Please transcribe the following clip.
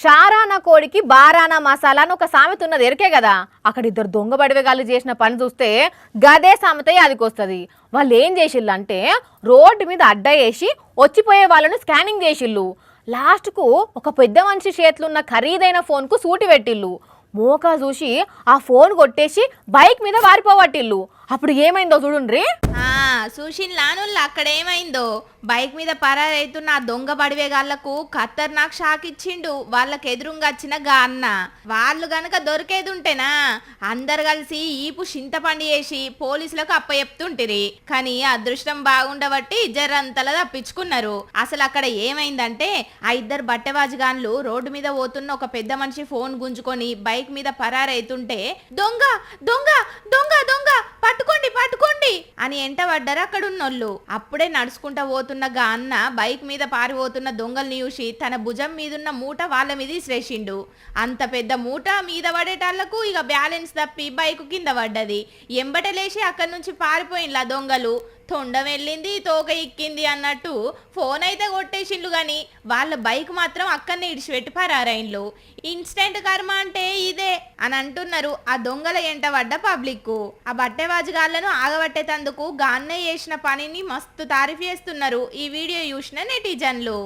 షారానా కోడికి బారానా మసాలా అని ఒక సామెత ఉన్నది ఎరికే కదా. అక్కడ ఇద్దరు దొంగ బడివేగాళ్ళు చేసిన పని చూస్తే గదే సామెత అదికొస్తుంది. వాళ్ళు ఏం చేసిళ్ళు అంటే రోడ్డు మీద అడ్డ వేసి వచ్చిపోయే వాళ్ళను స్కానింగ్ చేసిళ్ళు. లాస్ట్కు ఒక పెద్ద మనిషి చేతులున్న ఖరీదైన ఫోన్కు సూటి పెట్టిళ్ళు. మోకా చూసి ఆ ఫోన్ కొట్టేసి బైక్ మీద వారిపోవట్టిళ్ళు. అప్పుడు ఏమైందో చూడుండ్రి. చూసిన్లానుల్లా అక్కడ ఏమైందో. బైక్ మీద పరారైతున్న ఆ దొంగ బడివేగాళ్లకు ఖతర్నాక్ షాక్ ఇచ్చిండు వాళ్ళకి ఎదురుంగా వచ్చిన గా అన్న. వాళ్ళు గనక దొరికేది ఉంటేనా అందరు కలిసి ఈపు చింతపండు చేసి పోలీసులకు అప్పచెప్తుంటిరి. కానీ అదృష్టం బాగుండబట్టి జర్రంతలా తప్పించుకున్నారు. అసలు అక్కడ ఏమైందంటే ఆ ఇద్దరు బట్టెవాజిగాన్లు రోడ్డు మీద పోతున్న ఒక పెద్ద మనిషి ఫోన్ గుంజుకొని బైక్ మీద పరారైతుంటే దొంగ దొంగ దొంగ దొంగ పట్టుకోండి పట్టుకోండి అని ఎంటబడ్డారు అక్కడున్నోళ్ళు. అప్పుడే నడుచుకుంటా పోతున్న గా అన్న బైక్ మీద పారిపోతున్న దొంగల్ని చూసి తన భుజం మీదున్న మూట వాళ్ళ మీద ఇసిరేసిండు. అంత పెద్ద మూట మీద పడేటాళ్లకు ఇక బ్యాలెన్స్ తప్పి బైక్ కింద పడ్డది. ఎంబటలేసి అక్కడి నుంచి పారిపోయిన్లా దొంగలు. తొండం వెళ్ళింది తోక ఇక్కింది అన్నట్టు ఫోన్ అయితే కొట్టేసిండ్లు గాని వాళ్ళ బైక్ మాత్రం అక్కడనే ఇడిచిపెట్టి పరారైన్లు. ఇన్స్టెంట్ కర్మ అంటే ఇదే అని అంటున్నారు ఆ దొంగల ఎంట పడ్డ పబ్లిక్. ఆ బట్టెవాజుగాళ్లను ఆగబట్టేటందుకు గాన్నయ్య చేసిన పనిని మస్తు తారీఫ్ చేస్తున్నారు ఈ వీడియో చూసిన నెటిజన్లు.